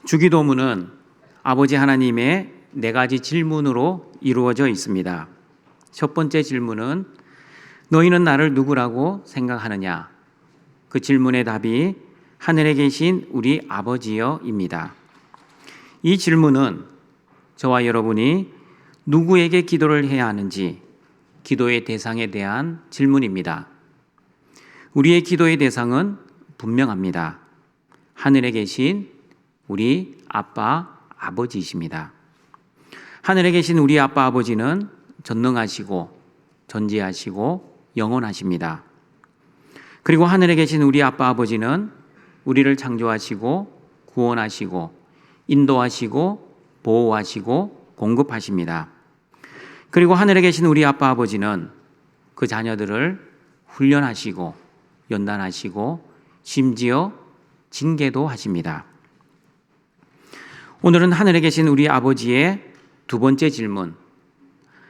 주기도문은 아버지 하나님의 네 가지 질문으로 이루어져 있습니다. 첫 번째 질문은 너희는 나를 누구라고 생각하느냐? 그 질문의 답이 하늘에 계신 우리 아버지여입니다. 이 질문은 저와 여러분이 누구에게 기도를 해야 하는지 기도의 대상에 대한 질문입니다. 우리의 기도의 대상은 분명합니다. 하늘에 계신 우리 아빠, 아버지이십니다. 하늘에 계신 우리 아빠, 아버지는 전능하시고 전지하시고 영원하십니다. 그리고 하늘에 계신 우리 아빠, 아버지는 우리를 창조하시고 구원하시고 인도하시고 보호하시고 공급하십니다. 그리고 하늘에 계신 우리 아빠, 아버지는 그 자녀들을 훈련하시고 연단하시고 심지어 징계도 하십니다. 오늘은 하늘에 계신 우리 아버지의 두 번째 질문,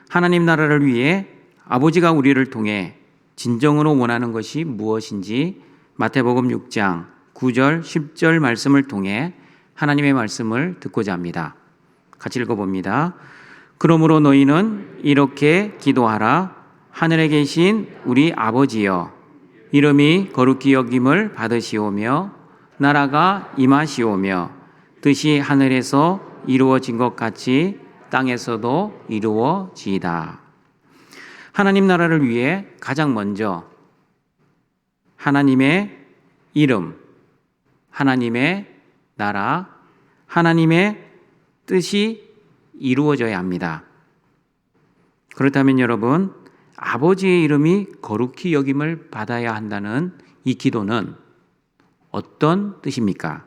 하나님 나라를 위해 아버지가 우리를 통해 진정으로 원하는 것이 무엇인지 마태복음 6장 9절 10절 말씀을 통해 하나님의 말씀을 듣고자 합니다. 같이 읽어봅니다. 그러므로 너희는 이렇게 기도하라. 하늘에 계신 우리 아버지여, 이름이 거룩히 여김을 받으시오며 나라가 임하시오며 뜻이 하늘에서 이루어진 것 같이 땅에서도 이루어지이다. 하나님 나라를 위해 가장 먼저 하나님의 이름, 하나님의 나라, 하나님의 뜻이 이루어져야 합니다. 그렇다면 여러분, 아버지의 이름이 거룩히 여김을 받아야 한다는 이 기도는 어떤 뜻입니까?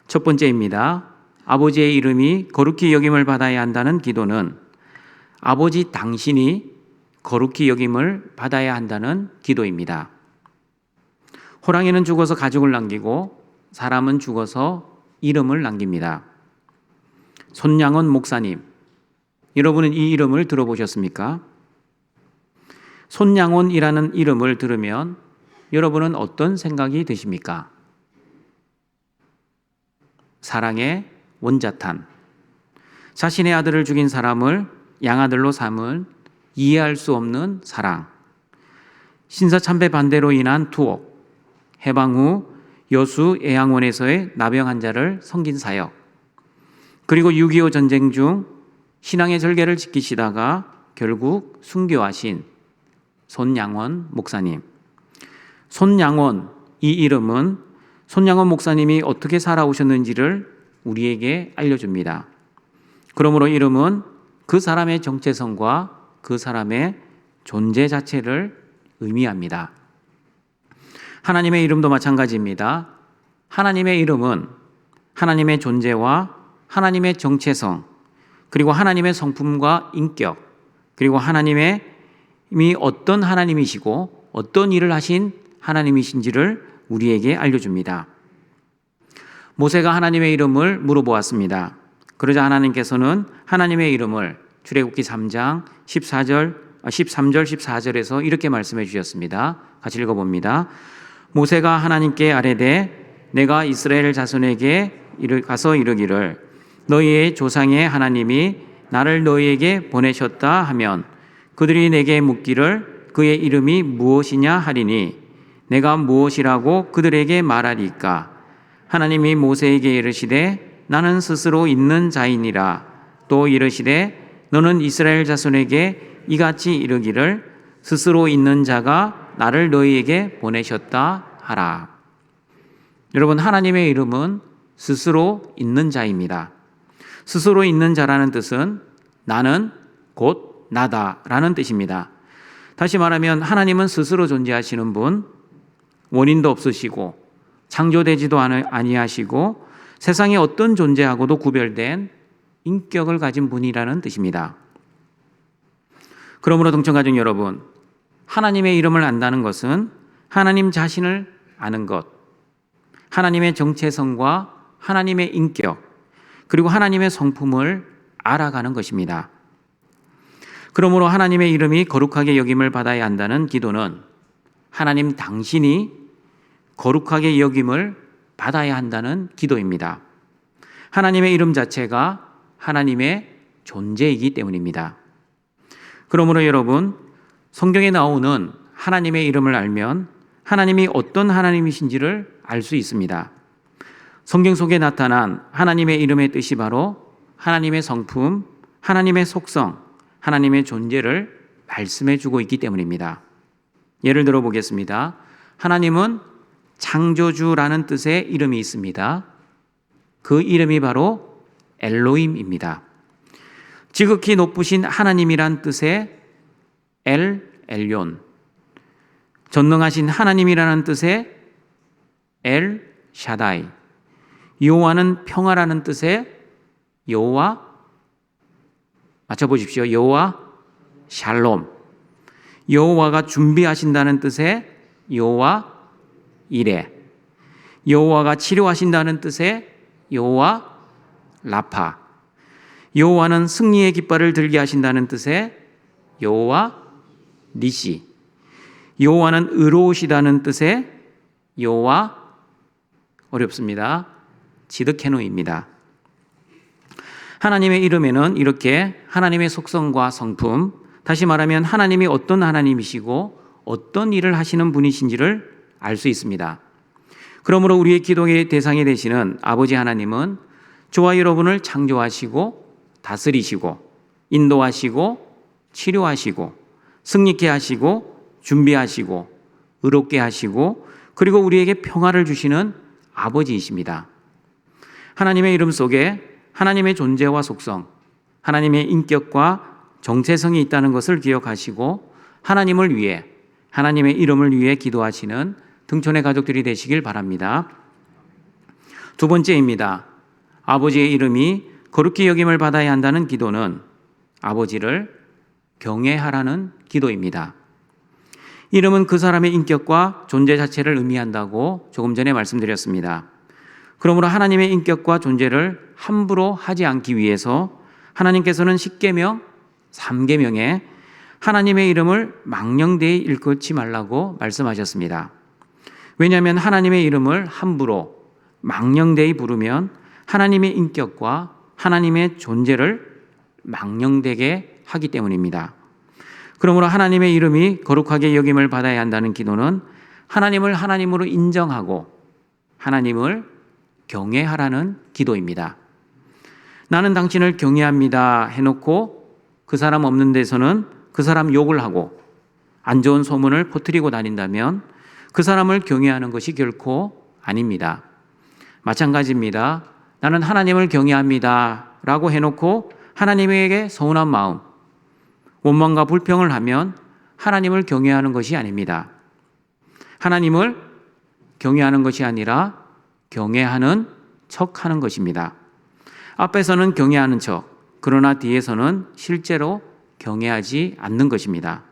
첫 번째입니다. 아버지의 이름이 거룩히 여김을 받아야 한다는 기도는 아버지 당신이 거룩히 여김을 받아야 한다는 기도입니다. 호랑이는 죽어서 가죽을 남기고 사람은 죽어서 이름을 남깁니다. 손양원 목사님, 여러분은 이 이름을 들어보셨습니까? 손양원이라는 이름을 들으면 여러분은 어떤 생각이 드십니까? 사랑의 원자탄, 자신의 아들을 죽인 사람을 양아들로 삼은 이해할 수 없는 사랑, 신사참배 반대로 인한 투옥, 해방 후 여수 애양원에서의 나병 환자를 섬긴 사역, 그리고 6.25 전쟁 중 신앙의 절개를 지키시다가 결국 순교하신 손양원 목사님. 손양원, 이 이름은 손양원 목사님이 어떻게 살아오셨는지를 우리에게 알려줍니다. 그러므로 이름은 그 사람의 정체성과 그 사람의 존재 자체를 의미합니다. 하나님의 이름도 마찬가지입니다. 하나님의 이름은 하나님의 존재와 하나님의 정체성, 그리고 하나님의 성품과 인격, 그리고 하나님이 어떤 하나님이시고 어떤 일을 하신 하나님이신지를 우리에게 알려줍니다. 모세가 하나님의 이름을 물어보았습니다. 그러자 하나님께서는 하나님의 이름을 출애굽기 3장 13절 14절에서 이렇게 말씀해 주셨습니다. 같이 읽어봅니다. 모세가 하나님께 아뢰되 내가 이스라엘 자손에게 가서 이르기를 너희의 조상의 하나님이 나를 너희에게 보내셨다 하면 그들이 내게 묻기를 그의 이름이 무엇이냐 하리니 내가 무엇이라고 그들에게 말하리까? 하나님이 모세에게 이르시되 나는 스스로 있는 자이니라. 또 이르시되 너는 이스라엘 자손에게 이같이 이르기를 스스로 있는 자가 나를 너희에게 보내셨다 하라. 여러분, 하나님의 이름은 스스로 있는 자입니다. 스스로 있는 자라는 뜻은 나는 곧 나다라는 뜻입니다. 다시 말하면 하나님은 스스로 존재하시는 분, 원인도 없으시고 창조되지도 아니하시고 세상의 어떤 존재하고도 구별된 인격을 가진 분이라는 뜻입니다. 그러므로 동청가족 여러분, 하나님의 이름을 안다는 것은 하나님 자신을 아는 것, 하나님의 정체성과 하나님의 인격, 그리고 하나님의 성품을 알아가는 것입니다. 그러므로 하나님의 이름이 거룩하게 여김을 받아야 한다는 기도는 하나님 당신이 거룩하게 여김을 받아야 한다는 기도입니다. 하나님의 이름 자체가 하나님의 존재이기 때문입니다. 그러므로 여러분, 성경에 나오는 하나님의 이름을 알면 하나님이 어떤 하나님이신지를 알 수 있습니다. 성경 속에 나타난 하나님의 이름의 뜻이 바로 하나님의 성품, 하나님의 속성, 하나님의 존재를 말씀해 주고 있기 때문입니다. 예를 들어 보겠습니다. 하나님은 창조주라는 뜻의 이름이 있습니다. 그 이름이 바로 엘로힘입니다. 지극히 높으신 하나님이란 뜻의 엘yon, 전능하신 하나님이라는 뜻의 엘 샤다이, 여호와는 평화라는 뜻의 여호와, 맞춰보십시오. 여호와 샬롬, 여호와가 준비하신다는 뜻의 여호와 이레, 여호와가 치료하신다는 뜻의 여호와 라파, 여호와는 승리의 깃발을 들게 하신다는 뜻의 여호와 니시, 여호와는 의로우시다는 뜻의 여호와, 어렵습니다, 지드케노입니다. 하나님의 이름에는 이렇게 하나님의 속성과 성품, 다시 말하면 하나님이 어떤 하나님이시고 어떤 일을 하시는 분이신지를 알 수 있습니다. 그러므로 우리의 기도의 대상이 되시는 아버지 하나님은 저와 여러분을 창조하시고 다스리시고 인도하시고 치료하시고 승리케 하시고 준비하시고 의롭게 하시고 그리고 우리에게 평화를 주시는 아버지이십니다. 하나님의 이름 속에 하나님의 존재와 속성, 하나님의 인격과 정체성이 있다는 것을 기억하시고 하나님을 위해, 하나님의 이름을 위해 기도하시는 등촌의 가족들이 되시길 바랍니다. 두 번째입니다. 아버지의 이름이 거룩히 여김을 받아야 한다는 기도는 아버지를 경외하라는 기도입니다. 이름은 그 사람의 인격과 존재 자체를 의미한다고 조금 전에 말씀드렸습니다. 그러므로 하나님의 인격과 존재를 함부로 하지 않기 위해서 하나님께서는 십계명 3계명에 하나님의 이름을 망령되이 일컫지 말라고 말씀하셨습니다. 왜냐하면 하나님의 이름을 함부로 망령되이 부르면 하나님의 인격과 하나님의 존재를 망령되게 하기 때문입니다. 그러므로 하나님의 이름이 거룩하게 여김을 받아야 한다는 기도는 하나님을 하나님으로 인정하고 하나님을 경외하라는 기도입니다. 나는 당신을 경외합니다 해놓고 그 사람 없는 데서는 그 사람 욕을 하고 안 좋은 소문을 퍼뜨리고 다닌다면 그 사람을 경외하는 것이 결코 아닙니다. 마찬가지입니다. 나는 하나님을 경외합니다 라고 해놓고 하나님에게 서운한 마음, 원망과 불평을 하면 하나님을 경외하는 것이 아닙니다. 하나님을 경외하는 것이 아니라 경외하는 척하는 것입니다. 앞에서는 경외하는 척, 그러나 뒤에서는 실제로 경외하지 않는 것입니다.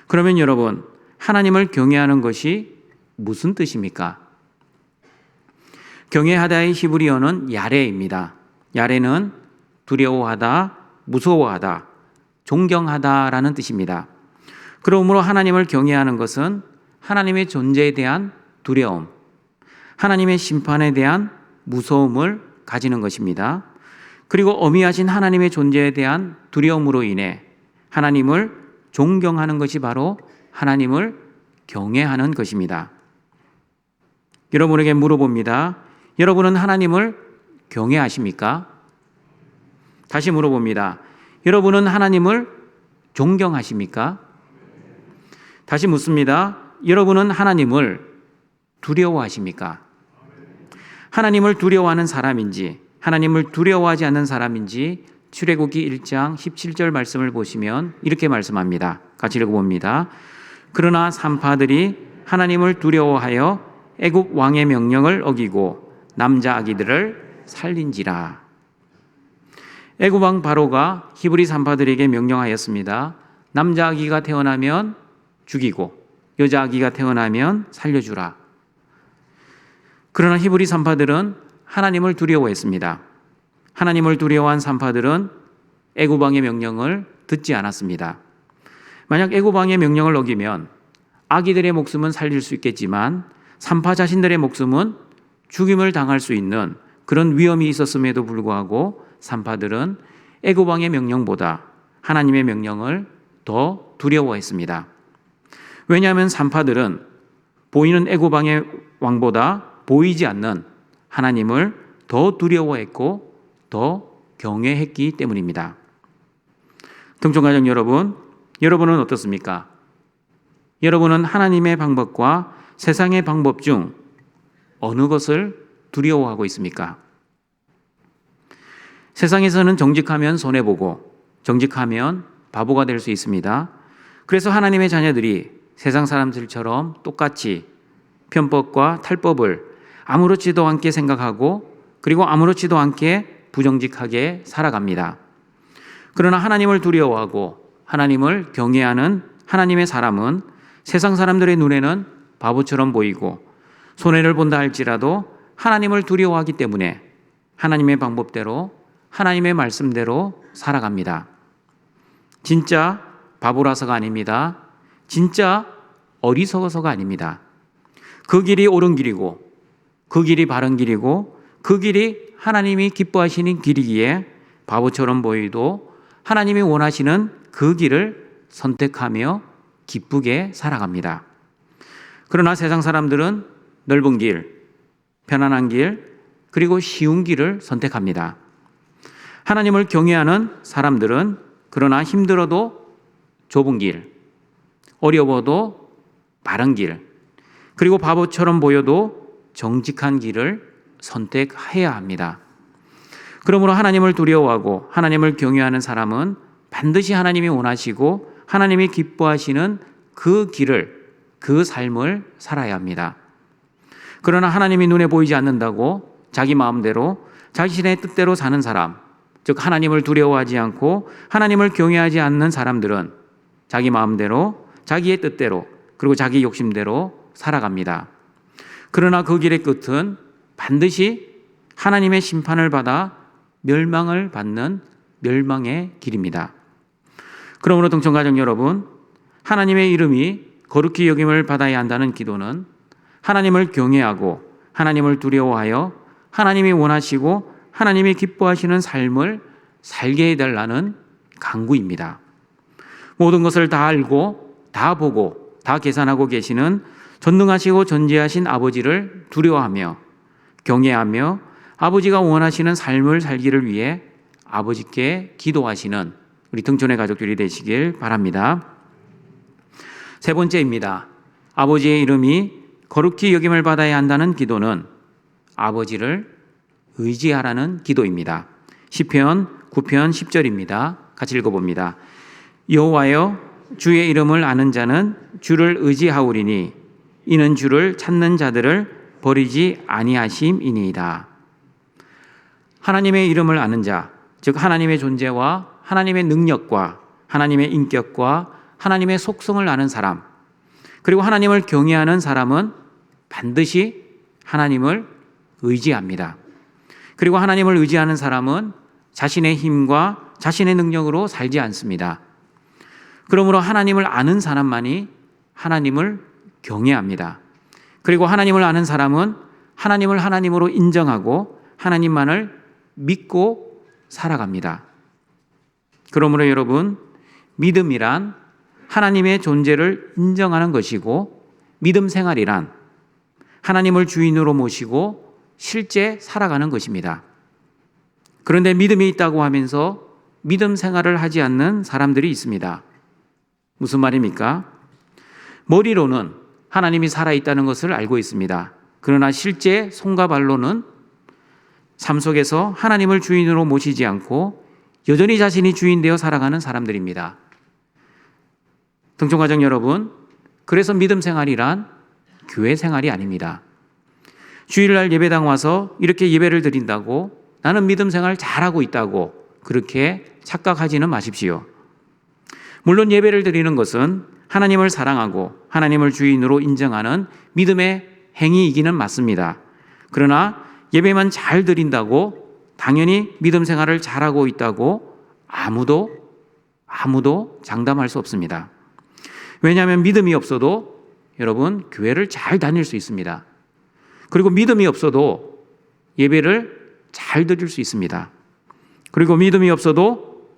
그러면 여러분, 하나님을 경외하는 것이 무슨 뜻입니까? 경외하다의 히브리어는 야레입니다. 야레는 두려워하다, 무서워하다, 존경하다라는 뜻입니다. 그러므로 하나님을 경외하는 것은 하나님의 존재에 대한 두려움, 하나님의 심판에 대한 무서움을 가지는 것입니다. 그리고 어미하신 하나님의 존재에 대한 두려움으로 인해 하나님을 존경하는 것이 바로 하나님을 경외하는 것입니다. 여러분에게 물어봅니다. 여러분은 하나님을 경외하십니까? 다시 물어봅니다. 여러분은 하나님을 존경하십니까? 다시 묻습니다. 여러분은 하나님을 두려워하십니까? 하나님을 두려워하는 사람인지 하나님을 두려워하지 않는 사람인지 출애굽기 1장 17절 말씀을 보시면 이렇게 말씀합니다. 같이 읽어봅니다. 그러나 산파들이 하나님을 두려워하여 애굽 왕의 명령을 어기고 남자 아기들을 살린지라. 애굽 왕 바로가 히브리 산파들에게 명령하였습니다. 남자 아기가 태어나면 죽이고 여자 아기가 태어나면 살려주라. 그러나 히브리 산파들은 하나님을 두려워했습니다. 하나님을 두려워한 산파들은 애굽 왕의 명령을 듣지 않았습니다. 만약 애굽 왕의 명령을 어기면 아기들의 목숨은 살릴 수 있겠지만 산파 자신들의 목숨은 죽임을 당할 수 있는 그런 위험이 있었음에도 불구하고 산파들은 애굽 왕의 명령보다 하나님의 명령을 더 두려워했습니다. 왜냐하면 산파들은 보이는 애굽 왕의 왕보다 보이지 않는 하나님을 더 두려워했고 더 경외했기 때문입니다. 등촌가족 여러분, 여러분은 어떻습니까? 여러분은 하나님의 방법과 세상의 방법 중 어느 것을 두려워하고 있습니까? 세상에서는 정직하면 손해보고 정직하면 바보가 될 수 있습니다. 그래서 하나님의 자녀들이 세상 사람들처럼 똑같이 편법과 탈법을 아무렇지도 않게 생각하고 그리고 아무렇지도 않게 부정직하게 살아갑니다. 그러나 하나님을 두려워하고 하나님을 경외하는 하나님의 사람은 세상 사람들의 눈에는 바보처럼 보이고 손해를 본다 할지라도 하나님을 두려워하기 때문에 하나님의 방법대로 하나님의 말씀대로 살아갑니다. 진짜 바보라서가 아닙니다. 진짜 어리석어서가 아닙니다. 그 길이 옳은 길이고 그 길이 바른 길이고 그 길이 하나님이 기뻐하시는 길이기에 바보처럼 보이도 하나님이 원하시는 그 길을 선택하며 기쁘게 살아갑니다. 그러나 세상 사람들은 넓은 길, 편안한 길, 그리고 쉬운 길을 선택합니다. 하나님을 경외하는 사람들은 그러나 힘들어도 좁은 길, 어려워도 바른 길, 그리고 바보처럼 보여도 정직한 길을 선택해야 합니다. 그러므로 하나님을 두려워하고 하나님을 경외하는 사람은 반드시 하나님이 원하시고 하나님이 기뻐하시는 그 길을, 그 삶을 살아야 합니다. 그러나 하나님이 눈에 보이지 않는다고 자기 마음대로 자신의 뜻대로 사는 사람, 즉 하나님을 두려워하지 않고 하나님을 경외하지 않는 사람들은 자기 마음대로 자기의 뜻대로 그리고 자기 욕심대로 살아갑니다. 그러나 그 길의 끝은 반드시 하나님의 심판을 받아 멸망을 받는 멸망의 길입니다. 그러므로 등촌가족 여러분, 하나님의 이름이 거룩히 여김을 받아야 한다는 기도는 하나님을 경외하고 하나님을 두려워하여 하나님이 원하시고 하나님이 기뻐하시는 삶을 살게 해달라는 간구입니다. 모든 것을 다 알고 다 보고 다 계산하고 계시는 전능하시고 전지하신 아버지를 두려워하며 경외하며 아버지가 원하시는 삶을 살기를 위해 아버지께 기도하시는 우리 등촌의 가족들이 되시길 바랍니다. 세 번째입니다. 아버지의 이름이 거룩히 여김을 받아야 한다는 기도는 아버지를 의지하라는 기도입니다. 시편 9편 10절입니다. 같이 읽어봅니다. 여호와여, 주의 이름을 아는 자는 주를 의지하오리니 이는 주를 찾는 자들을 버리지 아니하심이니이다. 하나님의 이름을 아는 자, 즉 하나님의 존재와 하나님의 능력과 하나님의 인격과 하나님의 속성을 아는 사람, 그리고 하나님을 경외하는 사람은 반드시 하나님을 의지합니다. 그리고 하나님을 의지하는 사람은 자신의 힘과 자신의 능력으로 살지 않습니다. 그러므로 하나님을 아는 사람만이 하나님을 경외합니다. 그리고 하나님을 아는 사람은 하나님을 하나님으로 인정하고 하나님만을 믿고 살아갑니다. 그러므로 여러분, 믿음이란 하나님의 존재를 인정하는 것이고 믿음 생활이란 하나님을 주인으로 모시고 실제 살아가는 것입니다. 그런데 믿음이 있다고 하면서 믿음 생활을 하지 않는 사람들이 있습니다. 무슨 말입니까? 머리로는 하나님이 살아있다는 것을 알고 있습니다. 그러나 실제 손과 발로는 삶 속에서 하나님을 주인으로 모시지 않고 여전히 자신이 주인 되어 살아가는 사람들입니다. 등촌가족 여러분, 그래서 믿음 생활이란 교회 생활이 아닙니다. 주일날 예배당 와서 이렇게 예배를 드린다고 나는 믿음 생활 잘하고 있다고 그렇게 착각하지는 마십시오. 물론 예배를 드리는 것은 하나님을 사랑하고 하나님을 주인으로 인정하는 믿음의 행위이기는 맞습니다. 그러나 예배만 잘 드린다고 당연히 믿음 생활을 잘하고 있다고 아무도 장담할 수 없습니다. 왜냐하면 믿음이 없어도 여러분 교회를 잘 다닐 수 있습니다. 그리고 믿음이 없어도 예배를 잘 드릴 수 있습니다. 그리고 믿음이 없어도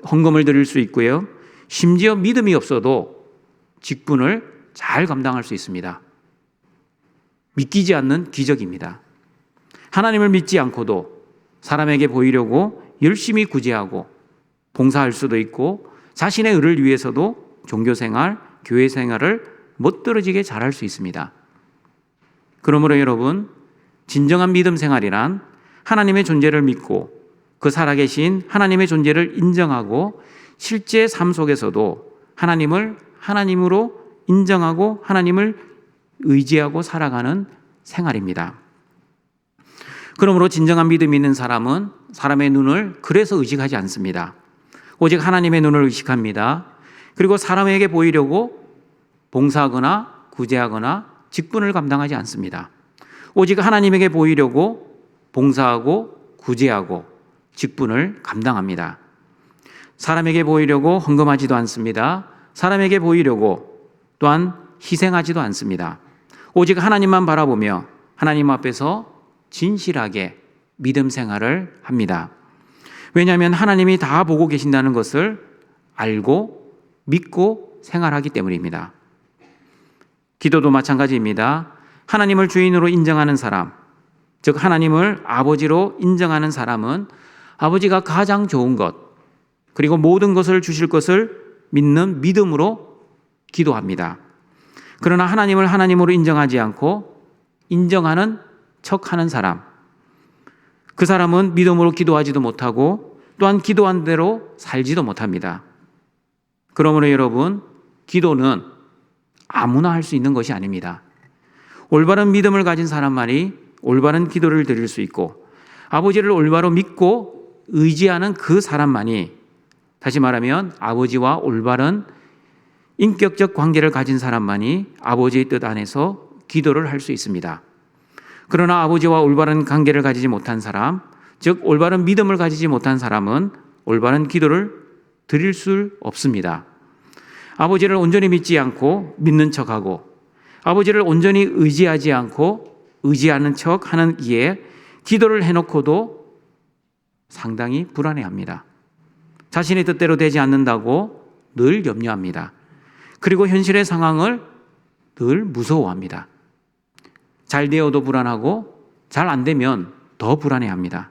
헌금을 드릴 수 있고요. 심지어 믿음이 없어도 직분을 잘 감당할 수 있습니다. 믿기지 않는 기적입니다. 하나님을 믿지 않고도 사람에게 보이려고 열심히 구제하고 봉사할 수도 있고 자신의 의를 위해서도 종교생활, 교회생활을 멋들어지게 잘할 수 있습니다. 그러므로 여러분, 진정한 믿음 생활이란 하나님의 존재를 믿고 그 살아계신 하나님의 존재를 인정하고 실제 삶 속에서도 하나님을 하나님으로 인정하고 하나님을 의지하고 살아가는 생활입니다. 그러므로 진정한 믿음이 있는 사람은 사람의 눈을 그래서 의식하지 않습니다. 오직 하나님의 눈을 의식합니다. 그리고 사람에게 보이려고 봉사하거나 구제하거나 직분을 감당하지 않습니다. 오직 하나님에게 보이려고 봉사하고 구제하고 직분을 감당합니다. 사람에게 보이려고 헌금하지도 않습니다. 사람에게 보이려고 또한 희생하지도 않습니다. 오직 하나님만 바라보며 하나님 앞에서 진실하게 믿음 생활을 합니다. 왜냐하면 하나님이 다 보고 계신다는 것을 알고 믿고 생활하기 때문입니다. 기도도 마찬가지입니다. 하나님을 주인으로 인정하는 사람, 즉 하나님을 아버지로 인정하는 사람은 아버지가 가장 좋은 것, 그리고 모든 것을 주실 것을 믿는 믿음으로 기도합니다. 그러나 하나님을 하나님으로 인정하지 않고 인정하는 척하는 사람, 그 사람은 믿음으로 기도하지도 못하고 또한 기도한 대로 살지도 못합니다. 그러므로 여러분, 기도는 아무나 할 수 있는 것이 아닙니다. 올바른 믿음을 가진 사람만이 올바른 기도를 드릴 수 있고 아버지를 올바로 믿고 의지하는 그 사람만이, 다시 말하면 아버지와 올바른 인격적 관계를 가진 사람만이 아버지의 뜻 안에서 기도를 할 수 있습니다. 그러나 아버지와 올바른 관계를 가지지 못한 사람, 즉 올바른 믿음을 가지지 못한 사람은 올바른 기도를 드릴 수 없습니다. 아버지를 온전히 믿지 않고 믿는 척하고 아버지를 온전히 의지하지 않고 의지하는 척하는 이에 기도를 해놓고도 상당히 불안해합니다. 자신의 뜻대로 되지 않는다고 늘 염려합니다. 그리고 현실의 상황을 늘 무서워합니다. 잘 되어도 불안하고 잘 안 되면 더 불안해합니다.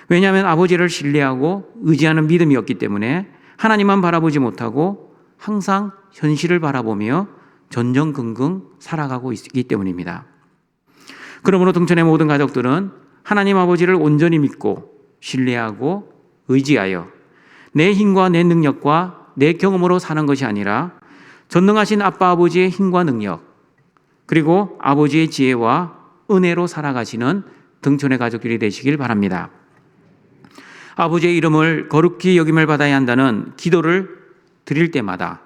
왜냐하면 아버지를 신뢰하고 의지하는 믿음이 없기 때문에 하나님만 바라보지 못하고 항상 현실을 바라보며 전전긍긍 살아가고 있기 때문입니다. 그러므로 등촌의 모든 가족들은 하나님 아버지를 온전히 믿고 신뢰하고 의지하여 내 힘과 내 능력과 내 경험으로 사는 것이 아니라 전능하신 아빠 아버지의 힘과 능력, 그리고 아버지의 지혜와 은혜로 살아가시는 등촌의 가족들이 되시길 바랍니다. 아버지의 이름을 거룩히 여김을 받아야 한다는 기도를 드릴 때마다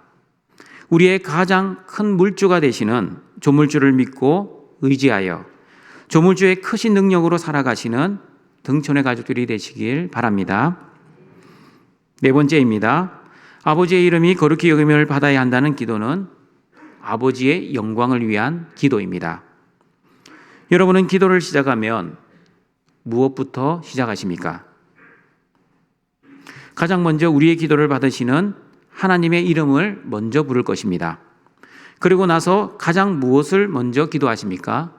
우리의 가장 큰 물주가 되시는 조물주를 믿고 의지하여 조물주의 크신 능력으로 살아가시는 등촌의 가족들이 되시길 바랍니다. 네 번째입니다. 아버지의 이름이 거룩히 여김을 받아야 한다는 기도는 아버지의 영광을 위한 기도입니다. 여러분은 기도를 시작하면 무엇부터 시작하십니까? 가장 먼저 우리의 기도를 받으시는 하나님의 이름을 먼저 부를 것입니다. 그리고 나서 가장 무엇을 먼저 기도하십니까?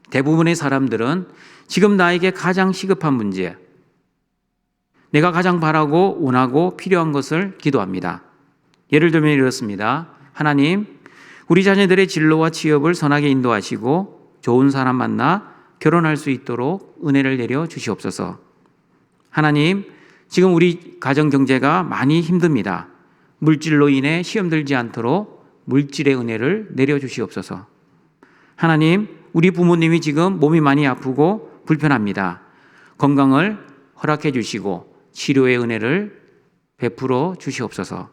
대부분의 사람들은 지금 나에게 가장 시급한 문제, 내가 가장 바라고 원하고 필요한 것을 기도합니다. 예를 들면 이렇습니다. 하나님, 우리 자녀들의 진로와 취업을 선하게 인도하시고 좋은 사람 만나 결혼할 수 있도록 은혜를 내려 주시옵소서. 하나님, 지금 우리 가정 경제가 많이 힘듭니다. 물질로 인해 시험 들지 않도록 물질의 은혜를 내려 주시옵소서. 하나님, 우리 부모님이 지금 몸이 많이 아프고 불편합니다. 건강을 허락해 주시고 치료의 은혜를 베풀어 주시옵소서.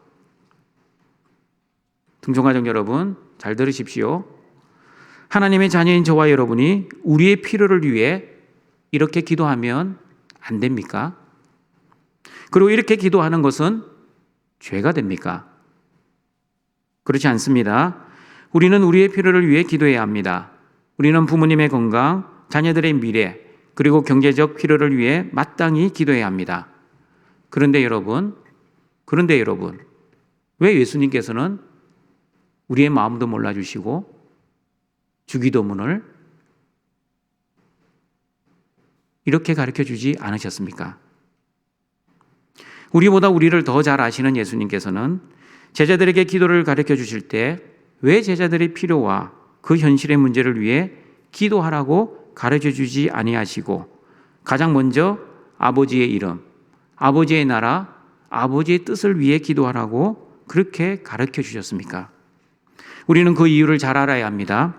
등촌가족 여러분, 잘 들으십시오. 하나님의 자녀인 저와 여러분이 우리의 필요를 위해 이렇게 기도하면 안 됩니까? 그리고 이렇게 기도하는 것은 죄가 됩니까? 그렇지 않습니다. 우리는 우리의 필요를 위해 기도해야 합니다. 우리는 부모님의 건강, 자녀들의 미래, 그리고 경제적 필요를 위해 마땅히 기도해야 합니다. 그런데 여러분, 왜 예수님께서는 우리의 마음도 몰라주시고 주기도문을 이렇게 가르쳐 주지 않으셨습니까? 우리보다 우리를 더 잘 아시는 예수님께서는 제자들에게 기도를 가르쳐 주실 때 왜 제자들의 필요와 그 현실의 문제를 위해 기도하라고 가르쳐 주지 아니하시고 가장 먼저 아버지의 이름, 아버지의 나라, 아버지의 뜻을 위해 기도하라고 그렇게 가르쳐 주셨습니까? 우리는 그 이유를 잘 알아야 합니다.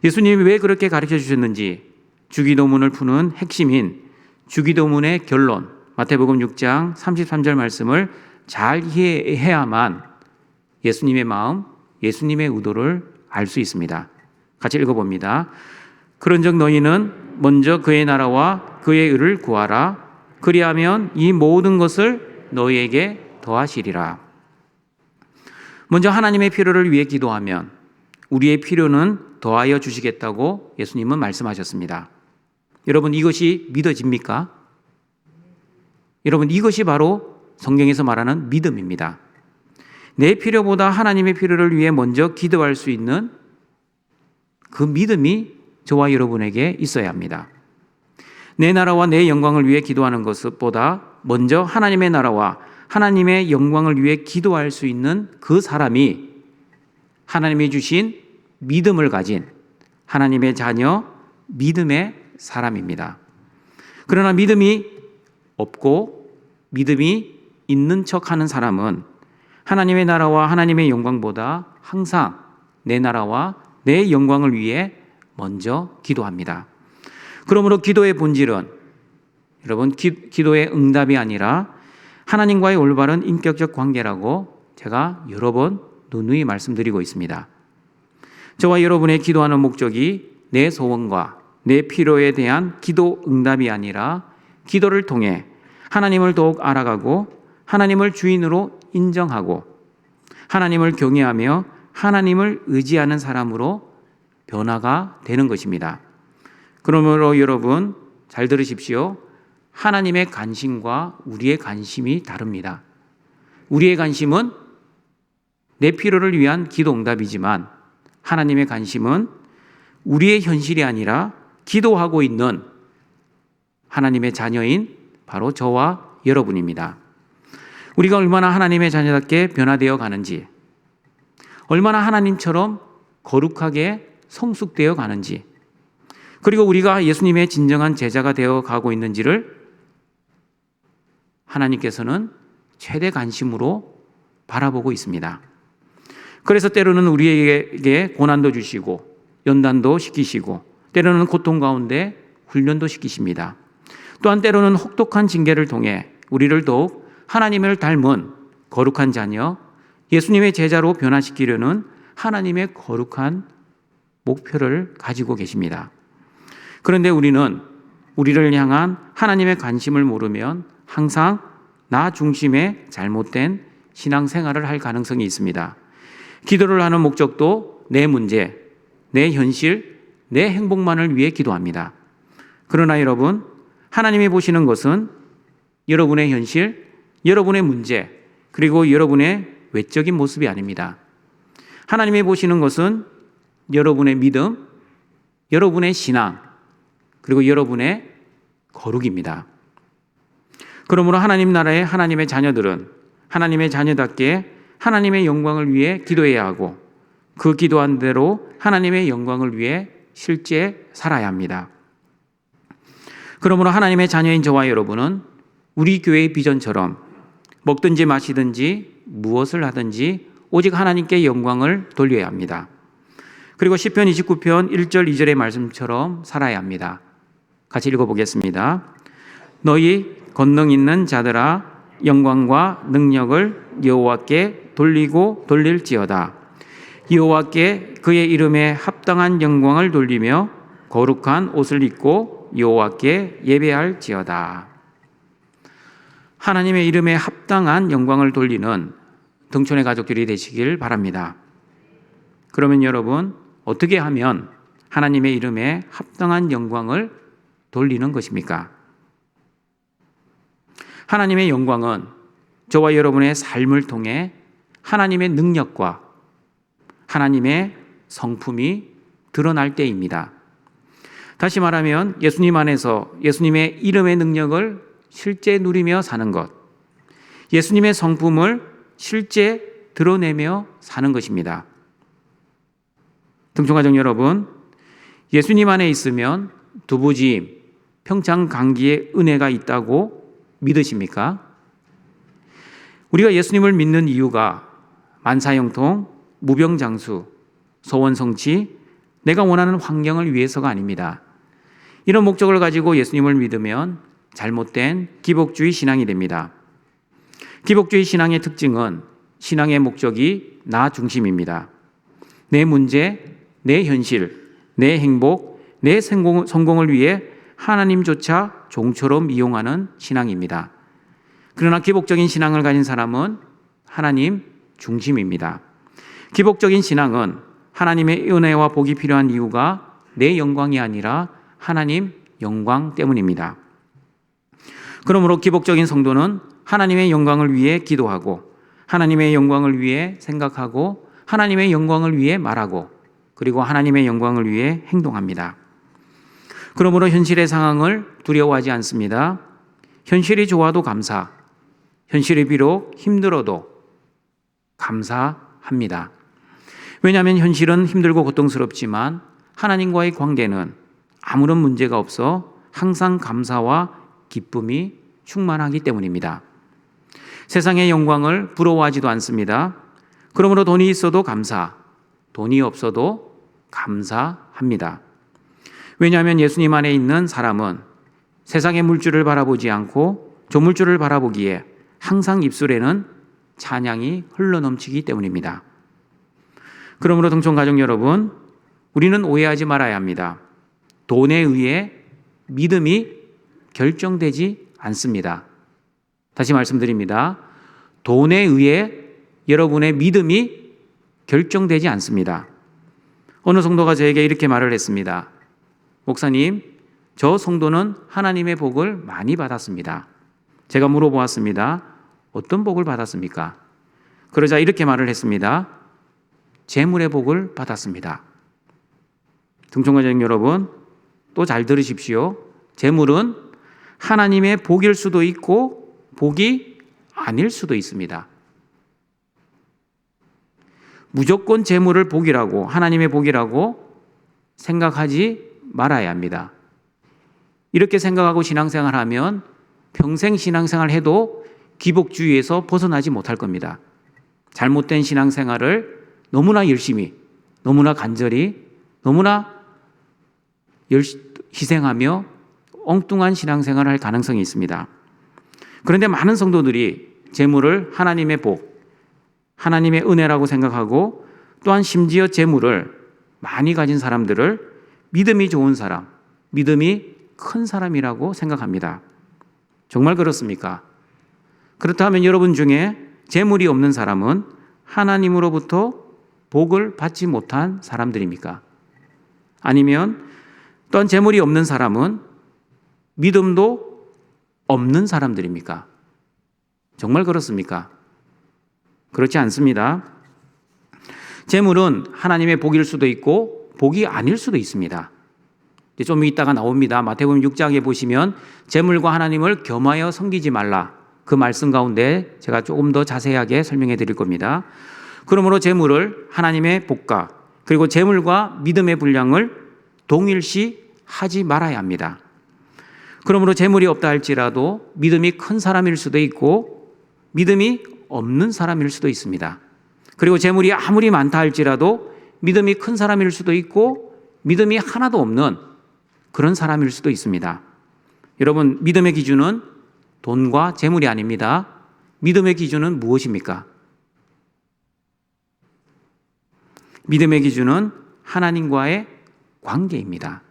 예수님이 왜 그렇게 가르쳐 주셨는지 주기도문을 푸는 핵심인 주기도문의 결론, 마태복음 6장 33절 말씀을 잘 이해해야만 예수님의 마음, 예수님의 의도를 알 수 있습니다. 같이 읽어봅니다. 그런즉 너희는 먼저 그의 나라와 그의 의를 구하라. 그리하면 이 모든 것을 너희에게 더하시리라. 먼저 하나님의 필요를 위해 기도하면 우리의 필요는 더하여 주시겠다고 예수님은 말씀하셨습니다. 여러분, 이것이 믿어집니까? 여러분, 이것이 바로 성경에서 말하는 믿음입니다. 내 필요보다 하나님의 필요를 위해 먼저 기도할 수 있는 그 믿음이 저와 여러분에게 있어야 합니다. 내 나라와 내 영광을 위해 기도하는 것보다 먼저 하나님의 나라와 하나님의 영광을 위해 기도할 수 있는 그 사람이 하나님이 주신 믿음을 가진 하나님의 자녀, 믿음의 사람입니다. 그러나 믿음이 없고 믿음이 있는 척하는 사람은 하나님의 나라와 하나님의 영광보다 항상 내 나라와 내 영광을 위해 먼저 기도합니다. 그러므로 기도의 본질은 여러분 기도의 응답이 아니라 하나님과의 올바른 인격적 관계라고 제가 여러 번 누누이 말씀드리고 있습니다. 저와 여러분의 기도하는 목적이 내 소원과 내 필요에 대한 기도 응답이 아니라 기도를 통해 하나님을 더욱 알아가고 하나님을 주인으로 인정하고 하나님을 경외하며 하나님을 의지하는 사람으로 변화가 되는 것입니다. 그러므로 여러분 잘 들으십시오. 하나님의 관심과 우리의 관심이 다릅니다. 우리의 관심은 내 필요를 위한 기도 응답이지만 하나님의 관심은 우리의 현실이 아니라 기도하고 있는 하나님의 자녀인 바로 저와 여러분입니다. 우리가 얼마나 하나님의 자녀답게 변화되어 가는지, 얼마나 하나님처럼 거룩하게 성숙되어 가는지, 그리고 우리가 예수님의 진정한 제자가 되어 가고 있는지를 하나님께서는 최대 관심으로 바라보고 있습니다. 그래서 때로는 우리에게 고난도 주시고 연단도 시키시고 때로는 고통 가운데 훈련도 시키십니다. 또한 때로는 혹독한 징계를 통해 우리를 더욱 하나님을 닮은 거룩한 자녀, 예수님의 제자로 변화시키려는 하나님의 거룩한 목표를 가지고 계십니다. 그런데 우리는 우리를 향한 하나님의 관심을 모르면 항상 나 중심의 잘못된 신앙생활을 할 가능성이 있습니다. 기도를 하는 목적도 내 문제, 내 현실, 내 행복만을 위해 기도합니다. 그러나 여러분, 하나님이 보시는 것은 여러분의 현실, 여러분의 문제, 그리고 여러분의 외적인 모습이 아닙니다. 하나님이 보시는 것은 여러분의 믿음, 여러분의 신앙, 그리고 여러분의 거룩입니다. 그러므로 하나님 나라의 하나님의 자녀들은 하나님의 자녀답게 하나님의 영광을 위해 기도해야 하고 그 기도한 대로 하나님의 영광을 위해 실제 살아야 합니다. 그러므로 하나님의 자녀인 저와 여러분은 우리 교회의 비전처럼 먹든지 마시든지 무엇을 하든지 오직 하나님께 영광을 돌려야 합니다. 그리고 시편 29편 1절 2절의 말씀처럼 살아야 합니다. 같이 읽어보겠습니다. 너희 권능 있는 자들아 영광과 능력을 여호와께 돌리고 돌릴지어다. 여호와께 그의 이름에 합당한 영광을 돌리며 거룩한 옷을 입고 여호와께 예배할지어다. 하나님의 이름에 합당한 영광을 돌리는 등촌의 가족들이 되시길 바랍니다. 그러면 여러분, 어떻게 하면 하나님의 이름에 합당한 영광을 돌리는 것입니까? 하나님의 영광은 저와 여러분의 삶을 통해 하나님의 능력과 하나님의 성품이 드러날 때입니다. 다시 말하면 예수님 안에서 예수님의 이름의 능력을 실제 누리며 사는 것, 예수님의 성품을 실제 드러내며 사는 것입니다. 등촌가족 여러분, 예수님 안에 있으면 두부지임, 평창 감기의 은혜가 있다고 믿으십니까? 우리가 예수님을 믿는 이유가 만사형통, 무병장수, 소원성취, 내가 원하는 환경을 위해서가 아닙니다. 이런 목적을 가지고 예수님을 믿으면 잘못된 기복주의 신앙이 됩니다. 기복주의 신앙의 특징은 신앙의 목적이 나 중심입니다. 내 문제, 내 현실, 내 행복, 내 성공을 위해 하나님조차 종처럼 이용하는 신앙입니다. 그러나 기복적인 신앙을 가진 사람은 하나님 중심입니다. 기복적인 신앙은 하나님의 은혜와 복이 필요한 이유가 내 영광이 아니라 하나님 영광 때문입니다. 그러므로 기복적인 성도는 하나님의 영광을 위해 기도하고 하나님의 영광을 위해 생각하고 하나님의 영광을 위해 말하고 그리고 하나님의 영광을 위해 행동합니다. 그러므로 현실의 상황을 두려워하지 않습니다. 현실이 좋아도 감사, 현실이 비록 힘들어도 감사합니다. 왜냐하면 현실은 힘들고 고통스럽지만 하나님과의 관계는 아무런 문제가 없어 항상 감사와 기쁨이 충만하기 때문입니다. 세상의 영광을 부러워하지도 않습니다. 그러므로 돈이 있어도 감사, 돈이 없어도 감사합니다. 왜냐하면 예수님 안에 있는 사람은 세상의 물질을 바라보지 않고 조물주를 바라보기에 항상 입술에는 찬양이 흘러넘치기 때문입니다. 그러므로 등촌가족 여러분, 우리는 오해하지 말아야 합니다. 돈에 의해 믿음이 결정되지 않습니다. 다시 말씀드립니다. 돈에 의해 여러분의 믿음이 결정되지 않습니다. 어느 성도가 저에게 이렇게 말을 했습니다. 목사님, 저 성도는 하나님의 복을 많이 받았습니다. 제가 물어보았습니다. 어떤 복을 받았습니까? 그러자 이렇게 말을 했습니다. 재물의 복을 받았습니다. 등촌가족 여러분, 또 잘 들으십시오. 재물은 하나님의 복일 수도 있고 복이 아닐 수도 있습니다. 무조건 재물을 복이라고 하나님의 복이라고 생각하지 말아야 합니다. 이렇게 생각하고 신앙생활하면 평생 신앙생활 해도 기복주의에서 벗어나지 못할 겁니다. 잘못된 신앙생활을 너무나 열심히, 너무나 간절히, 너무나 희생하며 엉뚱한 신앙생활을 할 가능성이 있습니다. 그런데 많은 성도들이 재물을 하나님의 복, 하나님의 은혜라고 생각하고 또한 심지어 재물을 많이 가진 사람들을 믿음이 좋은 사람, 믿음이 큰 사람이라고 생각합니다. 정말 그렇습니까? 그렇다면 여러분 중에 재물이 없는 사람은 하나님으로부터 복을 받지 못한 사람들입니까? 아니면 또한 재물이 없는 사람은 믿음도 없는 사람들입니까? 정말 그렇습니까? 그렇지 않습니다. 재물은 하나님의 복일 수도 있고 복이 아닐 수도 있습니다. 좀 이따가 나옵니다. 마태복음 6장에 보시면 재물과 하나님을 겸하여 섬기지 말라. 그 말씀 가운데 제가 조금 더 자세하게 설명해 드릴 겁니다. 그러므로 재물을 하나님의 복과 그리고 재물과 믿음의 분량을 동일시하지 말아야 합니다. 그러므로 재물이 없다 할지라도 믿음이 큰 사람일 수도 있고 믿음이 없는 사람일 수도 있습니다. 그리고 재물이 아무리 많다 할지라도 믿음이 큰 사람일 수도 있고 믿음이 하나도 없는 그런 사람일 수도 있습니다. 여러분, 믿음의 기준은 돈과 재물이 아닙니다. 믿음의 기준은 무엇입니까? 믿음의 기준은 하나님과의 관계입니다.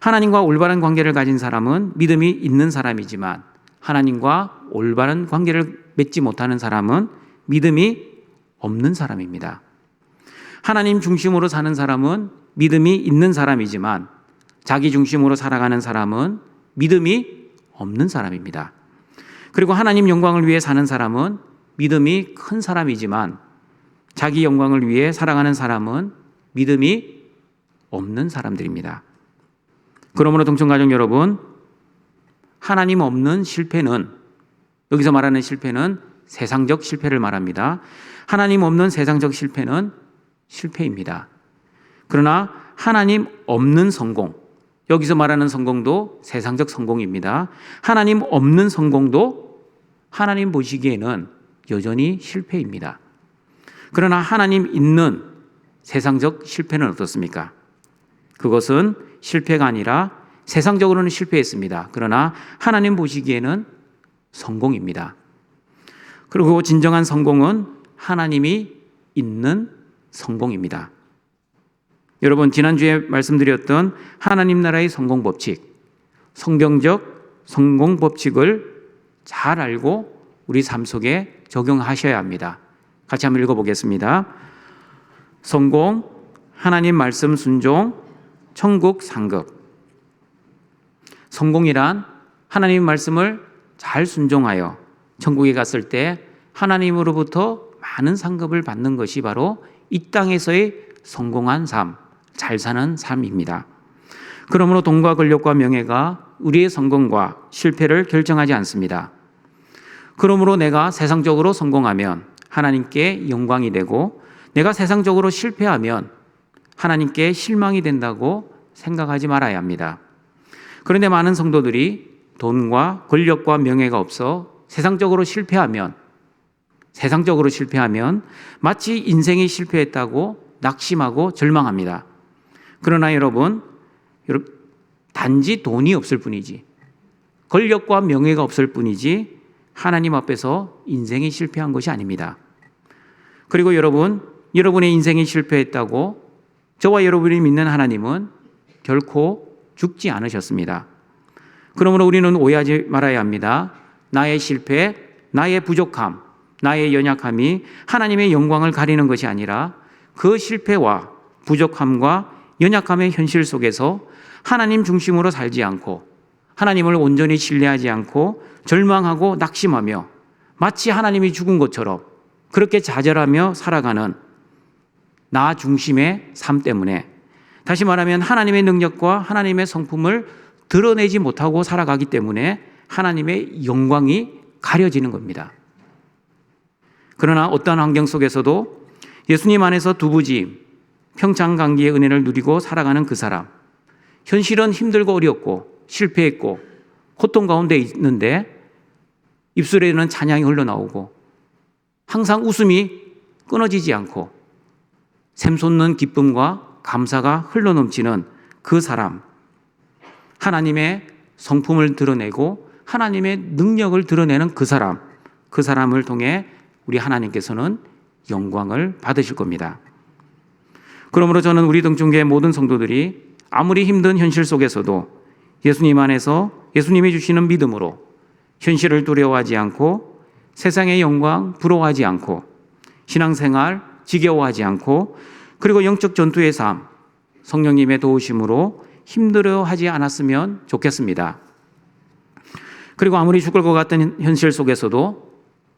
하나님과 올바른 관계를 가진 사람은 믿음이 있는 사람이지만 하나님과 올바른 관계를 맺지 못하는 사람은 믿음이 없는 사람입니다. 하나님 중심으로 사는 사람은 믿음이 있는 사람이지만 자기 중심으로 살아가는 사람은 믿음이 없는 사람입니다. 그리고 하나님 영광을 위해 사는 사람은 믿음이 큰 사람이지만 자기 영광을 위해 살아가는 사람은 믿음이 없는 사람들입니다. 그러므로 동청가족 여러분, 하나님 없는 실패는, 여기서 말하는 실패는 세상적 실패를 말합니다. 하나님 없는 세상적 실패는 실패입니다. 그러나 하나님 없는 성공, 여기서 말하는 성공도 세상적 성공입니다. 하나님 없는 성공도 하나님 보시기에는 여전히 실패입니다. 그러나 하나님 있는 세상적 실패는 어떻습니까? 그것은 실패가 아니라 세상적으로는 실패했습니다. 그러나 하나님 보시기에는 성공입니다. 그리고 진정한 성공은 하나님이 있는 성공입니다. 여러분, 지난주에 말씀드렸던 하나님 나라의 성공 법칙, 성경적 성공 법칙을 잘 알고 우리 삶 속에 적용하셔야 합니다. 같이 한번 읽어보겠습니다. 성공, 하나님 말씀 순종, 천국 상급. 성공이란 하나님 말씀을 잘 순종하여 천국에 갔을 때 하나님으로부터 많은 상급을 받는 것이 바로 이 땅에서의 성공한 삶, 잘 사는 삶입니다. 그러므로 돈과 권력과 명예가 우리의 성공과 실패를 결정하지 않습니다. 그러므로 내가 세상적으로 성공하면 하나님께 영광이 되고 내가 세상적으로 실패하면 하나님께 실망이 된다고 생각하지 말아야 합니다. 그런데 많은 성도들이 돈과 권력과 명예가 없어 세상적으로 실패하면 마치 인생이 실패했다고 낙심하고 절망합니다. 그러나 여러분, 단지 돈이 없을 뿐이지, 권력과 명예가 없을 뿐이지 하나님 앞에서 인생이 실패한 것이 아닙니다. 그리고 여러분의 인생이 실패했다고 저와 여러분이 믿는 하나님은 결코 죽지 않으셨습니다. 그러므로 우리는 오해하지 말아야 합니다. 나의 실패, 나의 부족함, 나의 연약함이 하나님의 영광을 가리는 것이 아니라 그 실패와 부족함과 연약함의 현실 속에서 하나님 중심으로 살지 않고 하나님을 온전히 신뢰하지 않고 절망하고 낙심하며 마치 하나님이 죽은 것처럼 그렇게 좌절하며 살아가는 나 중심의 삶 때문에, 다시 말하면 하나님의 능력과 하나님의 성품을 드러내지 못하고 살아가기 때문에 하나님의 영광이 가려지는 겁니다. 그러나 어떠한 환경 속에서도 예수님 안에서 두부짐, 평창강기의 은혜를 누리고 살아가는 그 사람, 현실은 힘들고 어렵고 실패했고 고통 가운데 있는데 입술에는 찬양이 흘러나오고 항상 웃음이 끊어지지 않고 샘솟는 기쁨과 감사가 흘러넘치는 그 사람, 하나님의 성품을 드러내고 하나님의 능력을 드러내는 그 사람을 통해 우리 하나님께서는 영광을 받으실 겁니다. 그러므로 저는 우리 등중교회 모든 성도들이 아무리 힘든 현실 속에서도 예수님 안에서 예수님이 주시는 믿음으로 현실을 두려워하지 않고 세상의 영광 부러워하지 않고 신앙생활 지겨워하지 않고 그리고 영적 전투의 삶, 성령님의 도우심으로 힘들어하지 않았으면 좋겠습니다. 그리고 아무리 죽을 것 같은 현실 속에서도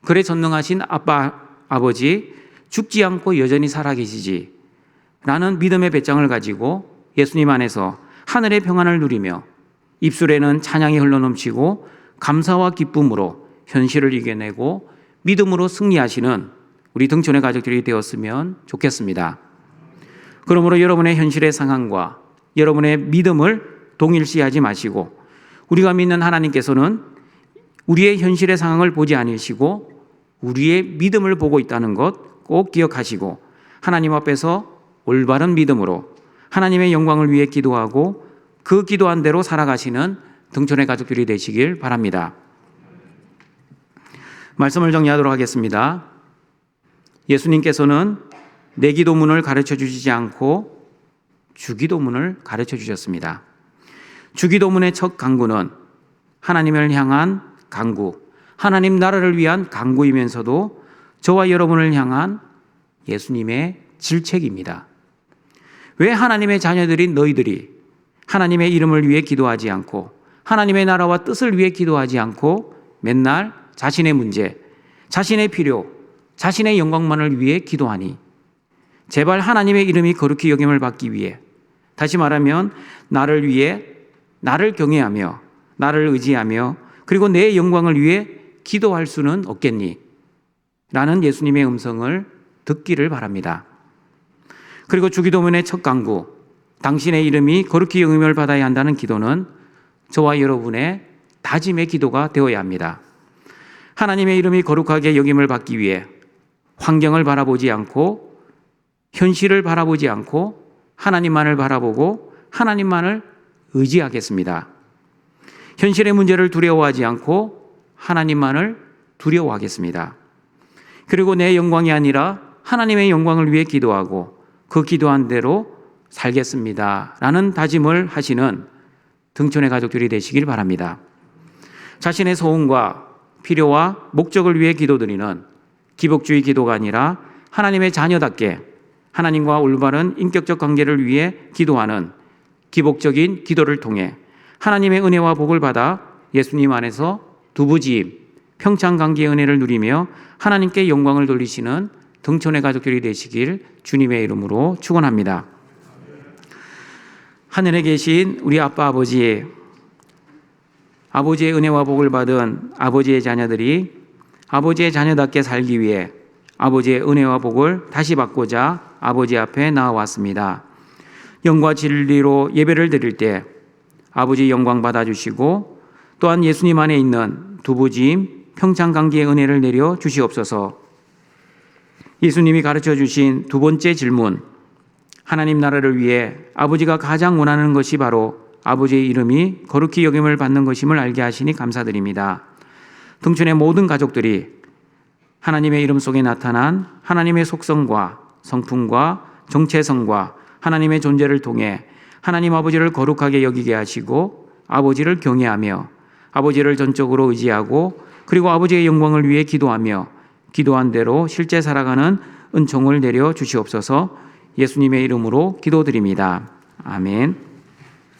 그래 전능하신 아빠, 아버지 죽지 않고 여전히 살아계시지 라는 믿음의 배짱을 가지고 예수님 안에서 하늘의 평안을 누리며 입술에는 찬양이 흘러넘치고 감사와 기쁨으로 현실을 이겨내고 믿음으로 승리하시는 우리 등촌의 가족들이 되었으면 좋겠습니다. 그러므로 여러분의 현실의 상황과 여러분의 믿음을 동일시하지 마시고 우리가 믿는 하나님께서는 우리의 현실의 상황을 보지 않으시고 우리의 믿음을 보고 있다는 것 꼭 기억하시고 하나님 앞에서 올바른 믿음으로 하나님의 영광을 위해 기도하고 그 기도한 대로 살아가시는 등촌의 가족들이 되시길 바랍니다. 말씀을 정리하도록 하겠습니다. 예수님께서는 내 기도문을 가르쳐 주시지 않고 주기도문을 가르쳐 주셨습니다. 주기도문의 첫 강구는 하나님을 향한 강구, 하나님 나라를 위한 강구이면서도 저와 여러분을 향한 예수님의 질책입니다. 왜 하나님의 자녀들인 너희들이 하나님의 이름을 위해 기도하지 않고 하나님의 나라와 뜻을 위해 기도하지 않고 맨날 자신의 문제, 자신의 필요, 자신의 영광만을 위해 기도하니? 제발 하나님의 이름이 거룩히 여김을 받기 위해, 다시 말하면 나를 위해, 나를 경외하며 나를 의지하며 그리고 내 영광을 위해 기도할 수는 없겠니? 라는 예수님의 음성을 듣기를 바랍니다. 그리고 주기도문의 첫 강구, 당신의 이름이 거룩히 여김을 받아야 한다는 기도는 저와 여러분의 다짐의 기도가 되어야 합니다. 하나님의 이름이 거룩하게 여김을 받기 위해 환경을 바라보지 않고 현실을 바라보지 않고 하나님만을 바라보고 하나님만을 의지하겠습니다. 현실의 문제를 두려워하지 않고 하나님만을 두려워하겠습니다. 그리고 내 영광이 아니라 하나님의 영광을 위해 기도하고 그 기도한 대로 살겠습니다. 라는 다짐을 하시는 등촌의 가족들이 되시길 바랍니다. 자신의 소원과 필요와 목적을 위해 기도드리는 기복주의 기도가 아니라 하나님의 자녀답게 하나님과 올바른 인격적 관계를 위해 기도하는 기복적인 기도를 통해 하나님의 은혜와 복을 받아 예수님 안에서 두부지임, 평창관계의 은혜를 누리며 하나님께 영광을 돌리시는 등촌의 가족들이 되시길 주님의 이름으로 축원합니다. 하늘에 계신 우리 아빠 아버지의 은혜와 복을 받은 아버지의 자녀들이 아버지의 자녀답게 살기 위해 아버지의 은혜와 복을 다시 받고자 아버지 앞에 나와왔습니다. 영과 진리로 예배를 드릴 때 아버지 영광 받아주시고 또한 예수님 안에 있는 두부지임 평창관계의 은혜를 내려 주시옵소서. 예수님이 가르쳐 주신 두 번째 질문, 하나님 나라를 위해 아버지가 가장 원하는 것이 바로 아버지의 이름이 거룩히 여김을 받는 것임을 알게 하시니 감사드립니다. 등촌의 모든 가족들이 하나님의 이름 속에 나타난 하나님의 속성과 성품과 정체성과 하나님의 존재를 통해 하나님 아버지를 거룩하게 여기게 하시고 아버지를 경외하며 아버지를 전적으로 의지하고 그리고 아버지의 영광을 위해 기도하며 기도한 대로 실제 살아가는 은총을 내려 주시옵소서. 예수님의 이름으로 기도드립니다. 아멘.